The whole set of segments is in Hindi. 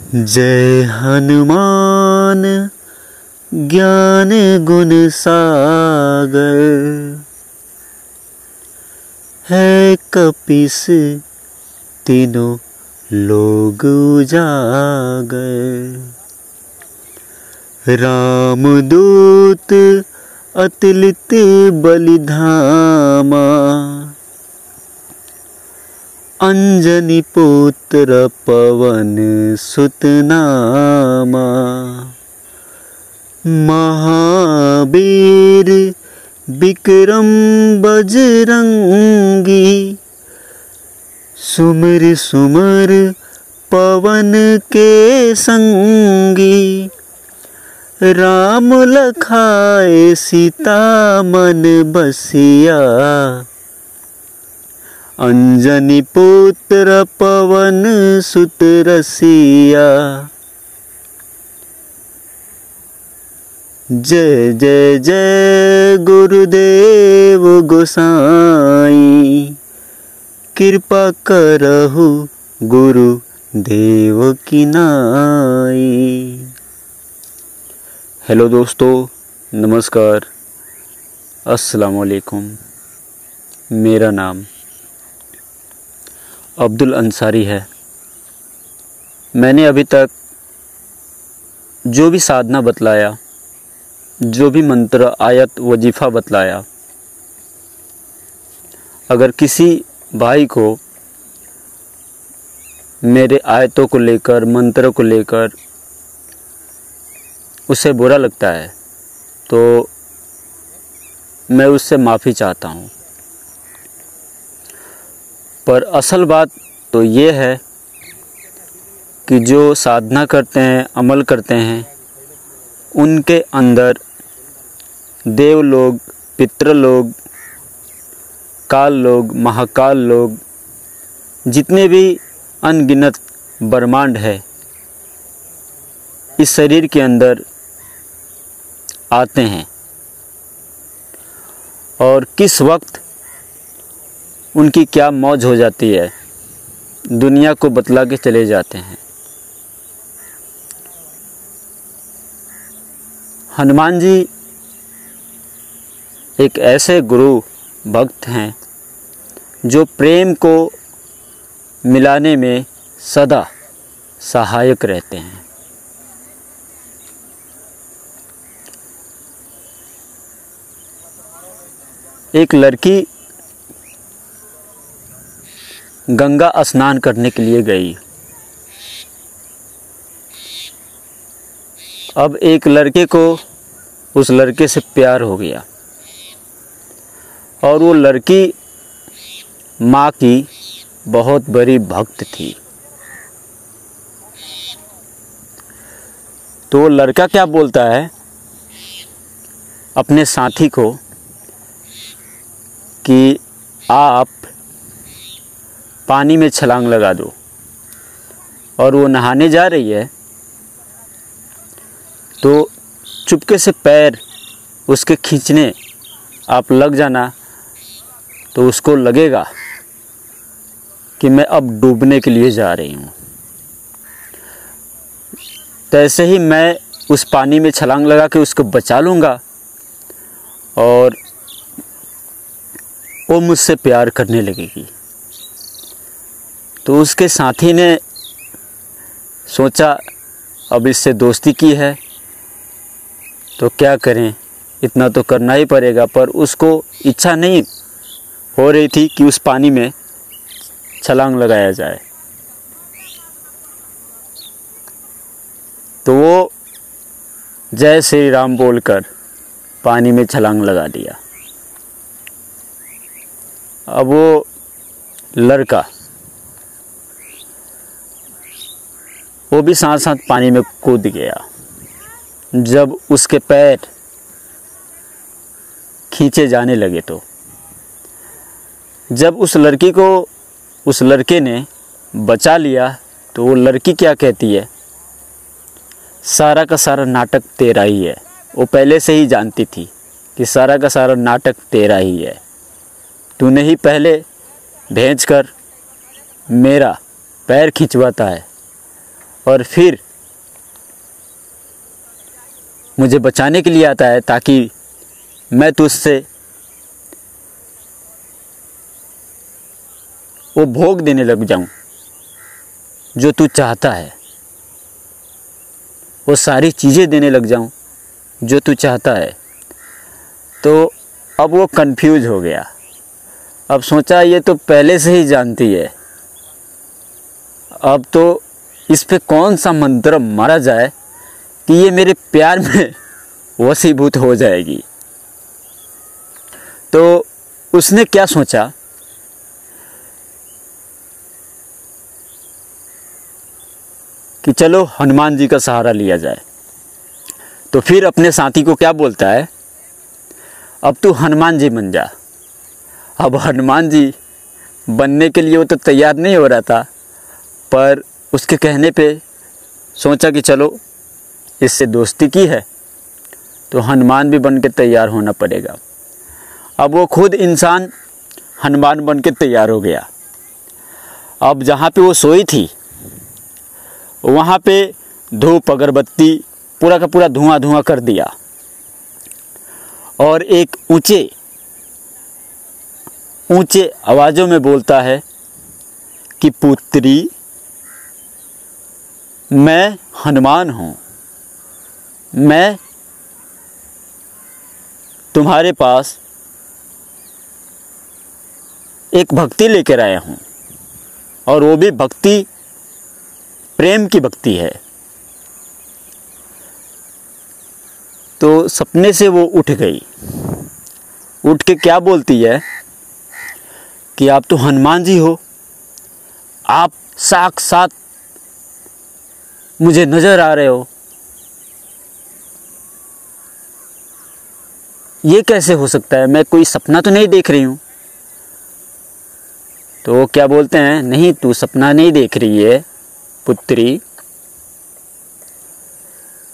जय हनुमान ज्ञान गुण सागर, है कपीस तीनों लोग उजागर। रामदूत अतुलित बलिधामा, अंजनी पुत्र पवन सुत नामा। महावीर विक्रम बजरंगी, सुमिर सुमिर पवन के संगी। राम लखाए सीता मन बसिया, अंजनी पुत्र पवन सुत रसिया। जय जय जय गुरुदेव गोसाई, कृपा करहु गुरुदेव की नाई। हेलो दोस्तों, नमस्कार, अस्सलाम वालेकुम। मेरा नाम अब्दुल अंसारी है। मैंने अभी तक जो भी साधना बतलाया, जो भी मंत्र आयत वजीफ़ा बतलाया, अगर किसी भाई को मेरे आयतों को लेकर, मंत्र को लेकर उसे बुरा लगता है तो मैं उससे माफ़ी चाहता हूँ। पर असल बात तो ये है कि जो साधना करते हैं, अमल करते हैं, उनके अंदर देव लोग, पितृ लोग, काल लोग, महाकाल लोग, जितने भी अनगिनत ब्रह्मांड है इस शरीर के अंदर आते हैं और किस वक्त उनकी क्या मौज हो जाती है दुनिया को बतला के चले जाते हैं। हनुमान जी एक ऐसे गुरु भक्त हैं जो प्रेम को मिलाने में सदा सहायक रहते हैं। एक लड़की गंगा स्नान करने के लिए गई। अब एक लड़के को उस लड़के से प्यार हो गया और वो लड़की माँ की बहुत बड़ी भक्त थी। तो वो लड़का क्या बोलता है अपने साथी को कि आप पानी में छलांग लगा दो। और वो नहाने जा रही है तो चुपके से पैर उसके खींचने आप लग जाना तो उसको लगेगा कि मैं अब डूबने के लिए जा रही हूँ। तैसे ही मैं उस पानी में छलांग लगा के उसको बचा लूँगा और वो मुझसे प्यार करने लगेगी। तो उसके साथी ने सोचा अब इससे दोस्ती की है तो क्या करें, इतना तो करना ही पड़ेगा। पर उसको इच्छा नहीं हो रही थी कि उस पानी में छलांग लगाया जाए। तो वो जय श्री राम बोलकर पानी में छलांग लगा दिया। अब वो लड़का वो भी साथ साथ पानी में कूद गया। जब उसके पैर खींचे जाने लगे तो जब उस लड़की को उस लड़के ने बचा लिया तो वो लड़की क्या कहती है, सारा का सारा नाटक तेरा ही है। वो पहले से ही जानती थी कि सारा का सारा नाटक तेरा ही है। तूने ही पहले भेज कर मेरा पैर खिंचवाता है और फिर मुझे बचाने के लिए आता है ताकि मैं तुझसे वो भोग देने लग जाऊं जो तू चाहता है, वो सारी चीज़ें देने लग जाऊं जो तू चाहता है। तो अब वो कंफ्यूज हो गया। अब सोचा ये तो पहले से ही जानती है, अब तो इस पे कौन सा मंत्र मारा जाए कि ये मेरे प्यार में वशीभूत हो जाएगी। तो उसने क्या सोचा कि चलो हनुमान जी का सहारा लिया जाए। तो फिर अपने साथी को क्या बोलता है, अब तू हनुमान जी बन जा। अब हनुमान जी बनने के लिए वो तो तैयार नहीं हो रहा था, पर उसके कहने पे सोचा कि चलो इससे दोस्ती की है तो हनुमान भी बन के तैयार होना पड़ेगा। अब वो खुद इंसान हनुमान बन के तैयार हो गया। अब जहाँ पे वो सोई थी वहाँ पे धूप अगरबत्ती पूरा का पूरा धुआं धुआं कर दिया और एक ऊंचे आवाज़ों में बोलता है कि पुत्री, मैं हनुमान हूँ, मैं तुम्हारे पास एक भक्ति लेकर आया हूँ और वो भी भक्ति प्रेम की भक्ति है। तो सपने से वो उठ गई। उठ के क्या बोलती है कि आप तो हनुमान जी हो, आप साक्षात मुझे नजर आ रहे हो, ये कैसे हो सकता है, मैं कोई सपना तो नहीं देख रही हूँ। तो वो क्या बोलते हैं, नहीं तू सपना नहीं देख रही है पुत्री,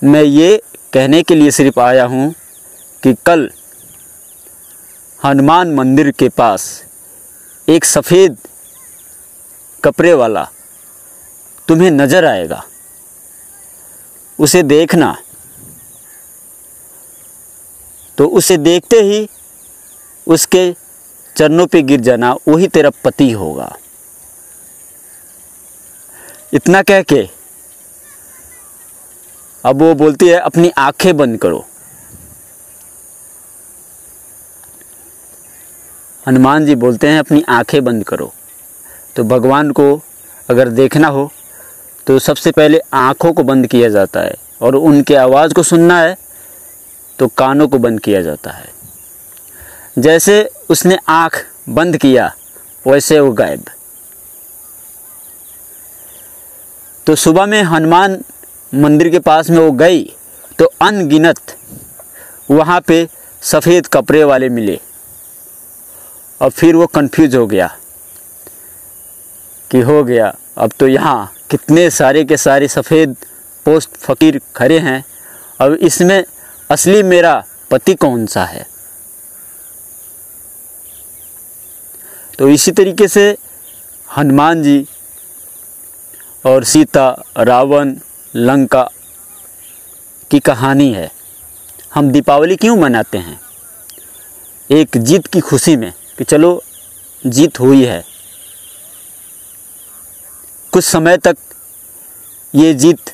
मैं ये कहने के लिए सिर्फ आया हूँ कि कल हनुमान मंदिर के पास एक सफ़ेद कपड़े वाला तुम्हें नज़र आएगा, उसे देखना। तो उसे देखते ही उसके चरणों पे गिर जाना, वही तेरा पति होगा। इतना कह के अब वो बोलती है अपनी आंखें बंद करो। हनुमान जी बोलते हैं अपनी आंखें बंद करो। तो भगवान को अगर देखना हो तो सबसे पहले आंखों को बंद किया जाता है और उनके आवाज़ को सुनना है तो कानों को बंद किया जाता है। जैसे उसने आंख बंद किया वैसे वो गायब। तो सुबह में हनुमान मंदिर के पास में वो गई तो अनगिनत वहाँ पे सफ़ेद कपड़े वाले मिले और फिर वो कंफ्यूज हो गया कि हो गया, अब तो यहाँ कितने सारे के सारे सफ़ेद पोस्ट फ़कीर खड़े हैं, अब इसमें असली मेरा पति कौन सा है। तो इसी तरीके से हनुमान जी और सीता, रावण, लंका की कहानी है। हम दीपावली क्यों मनाते हैं? एक जीत की खुशी में कि चलो जीत हुई है। कुछ समय तक ये जीत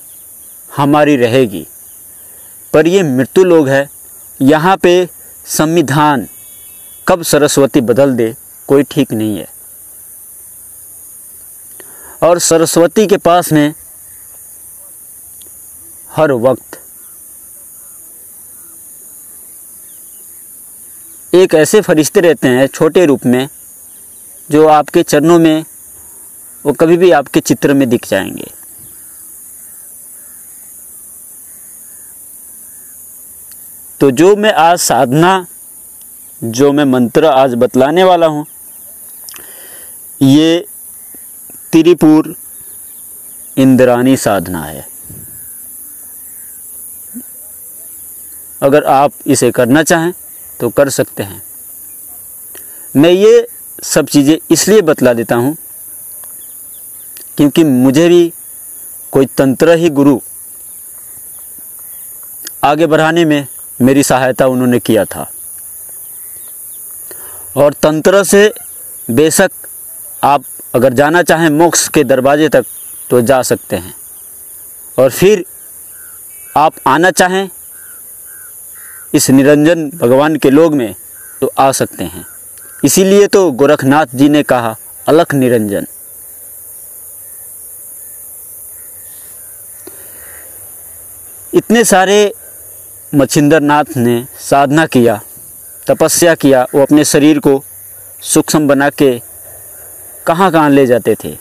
हमारी रहेगी, पर ये मृत्यु लोग है। यहाँ पे संविधान कब सरस्वती बदल दे कोई ठीक नहीं है। और सरस्वती के पास में हर वक्त एक ऐसे फरिश्ते रहते हैं छोटे रूप में जो आपके चरणों में वो कभी भी आपके चित्र में दिख जाएंगे। तो जो मैं आज साधना, जो मैं मंत्र आज बतलाने वाला हूँ, ये त्रिपुर इंद्राणी साधना है। अगर आप इसे करना चाहें तो कर सकते हैं। मैं ये सब चीज़ें इसलिए बतला देता हूँ क्योंकि मुझे भी कोई तंत्र ही गुरु आगे बढ़ाने में मेरी सहायता उन्होंने किया था। और तंत्र से बेशक आप अगर जाना चाहें मोक्ष के दरवाजे तक तो जा सकते हैं, और फिर आप आना चाहें इस निरंजन भगवान के लोक में तो आ सकते हैं। इसीलिए तो गोरखनाथ जी ने कहा अलख निरंजन। इतने सारे मच्छिंद्र नाथ ने साधना किया, तपस्या किया, वो अपने शरीर को सूक्ष्म बना के कहाँ कहाँ ले जाते थे।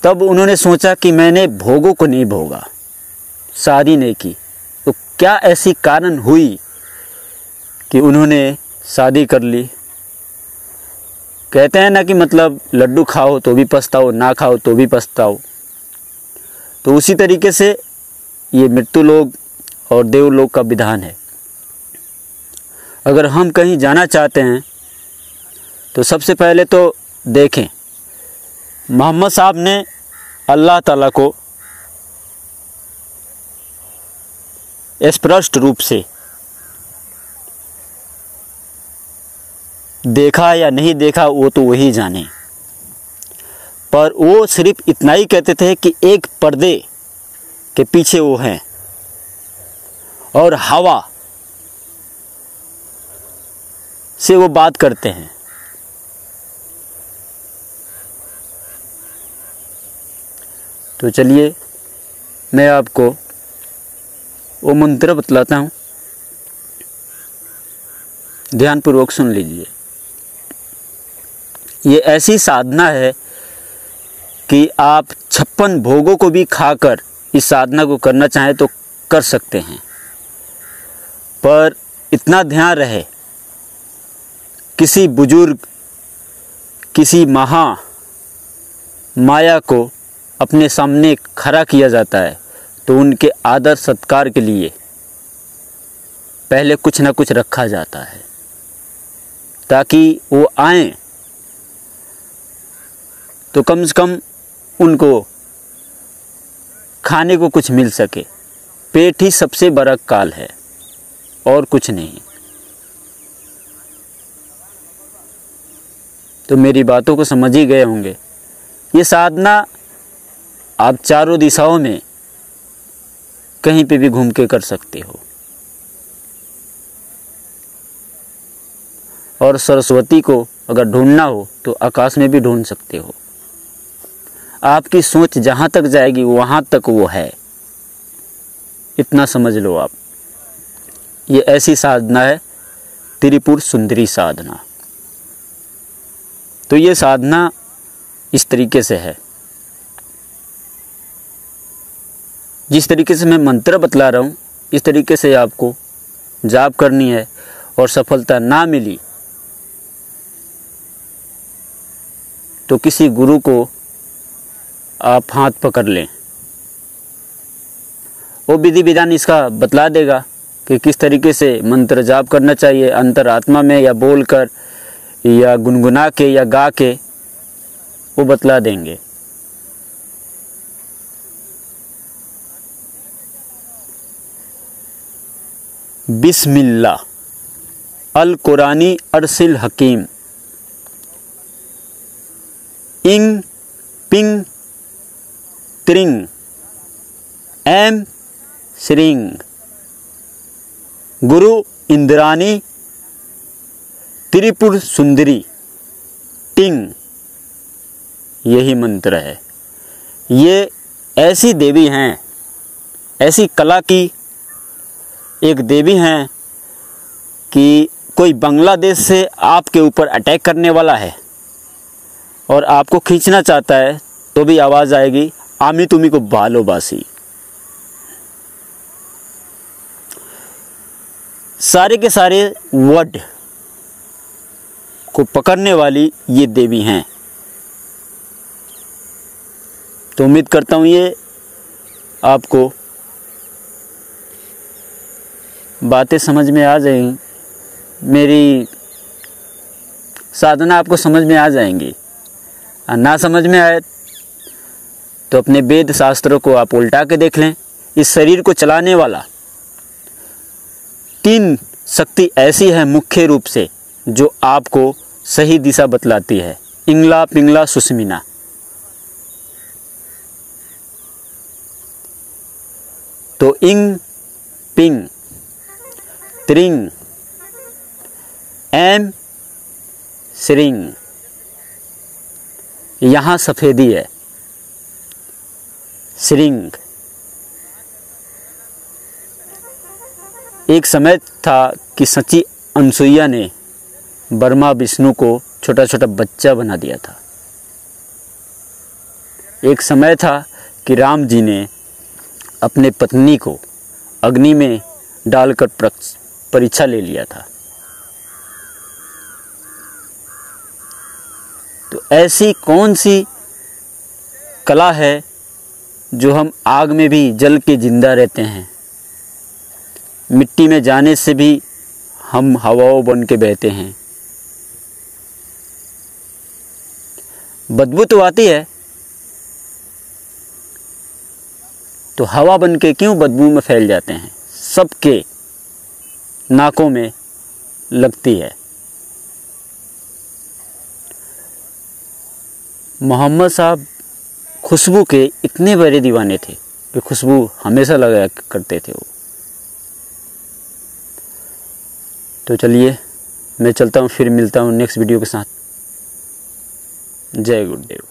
तब उन्होंने सोचा कि मैंने भोगों को नहीं भोगा, शादी नहीं की, तो क्या ऐसी कारण हुई कि उन्होंने शादी कर ली। कहते हैं ना कि मतलब लड्डू खाओ तो भी पछताओ, ना खाओ तो भी पछताओ। तो उसी तरीके से ये मृत्यु लोक और देवलोक का विधान है। अगर हम कहीं जाना चाहते हैं तो सबसे पहले तो देखें मोहम्मद साहब ने अल्लाह ताला को स्पष्ट रूप से देखा या नहीं देखा वो तो वही जाने, पर वो सिर्फ इतना ही कहते थे कि एक पर्दे के पीछे वो हैं और हवा से वो बात करते हैं। तो चलिए मैं आपको वो मंत्र बतलाता हूँ, ध्यानपूर्वक सुन लीजिए। ये ऐसी साधना है कि आप 56 भोगों को भी खाकर इस साधना को करना चाहें तो कर सकते हैं, पर इतना ध्यान रहे किसी बुजुर्ग, किसी माया को अपने सामने खड़ा किया जाता है तो उनके आदर सत्कार के लिए पहले कुछ ना कुछ रखा जाता है ताकि वो आएं तो कम से कम उनको खाने को कुछ मिल सके। पेट ही सबसे बड़ा काल है और कुछ नहीं। तो मेरी बातों को समझ ही गए होंगे। ये साधना आप चारों दिशाओं में कहीं पे भी घूम के कर सकते हो, और सरस्वती को अगर ढूंढना हो तो आकाश में भी ढूंढ सकते हो। आपकी सोच जहाँ तक जाएगी वहाँ तक वो है, इतना समझ लो आप। ये ऐसी साधना है त्रिपुर सुंदरी साधना। तो ये साधना इस तरीके से है, जिस तरीके से मैं मंत्र बतला रहा हूँ इस तरीके से आपको जाप करनी है। और सफलता ना मिली तो किसी गुरु को आप हाथ पकड़ लें, वो विधि विधान इसका बतला देगा कि किस तरीके से मंत्र जाप करना चाहिए, अंतरात्मा में या बोलकर या गुनगुना के या गा के, वो बतला देंगे। बिस्मिल्लाह अल कुरानी अरसिल हकीम इंग पिंग त्रिंग एम श्रिंग गुरु इंद्रानी त्रिपुर सुंदरी टिंग। यही मंत्र है। ये ऐसी देवी हैं, ऐसी कला की एक देवी हैं कि कोई बांग्लादेश से आपके ऊपर अटैक करने वाला है और आपको खींचना चाहता है तो भी आवाज़ आएगी आमी तुम्ही को बालो बासी। सारे के सारे वर्ड को पकड़ने वाली ये देवी हैं। तो उम्मीद करता हूँ ये आपको बातें समझ में आ जाएंगी, मेरी साधना आपको समझ में आ जाएंगी। ना समझ में आए तो अपने वेद शास्त्रों को आप उल्टा के देख लें। इस शरीर को चलाने वाला 3 शक्ति ऐसी है मुख्य रूप से जो आपको सही दिशा बतलाती है। इंगला, पिंगला, सुषुम्ना। तो इंग, पिंग, त्रिंग, एम, श्रिंग, यहाँ सफेदी है। श्रिंग। एक समय था कि सची अनसुईया ने ब्रह्मा विष्णु को छोटा छोटा बच्चा बना दिया था। एक समय था कि राम जी ने अपने पत्नी को अग्नि में डालकर परीक्षा ले लिया था। तो ऐसी कौन सी कला है जो हम आग में भी जल के जिंदा रहते हैं, मिट्टी में जाने से भी हम हवाओं बन के बहते हैं। बदबू तो आती है, तो हवा बन के क्यों बदबू में फैल जाते हैं? सबके नाकों में लगती है। मोहम्मद साहब खुशबू के इतने बड़े दीवाने थे कि खुशबू हमेशा लगाया करते थे वो। तो चलिए मैं चलता हूँ, फिर मिलता हूँ नेक्स्ट वीडियो के साथ। जय गुरुदेव।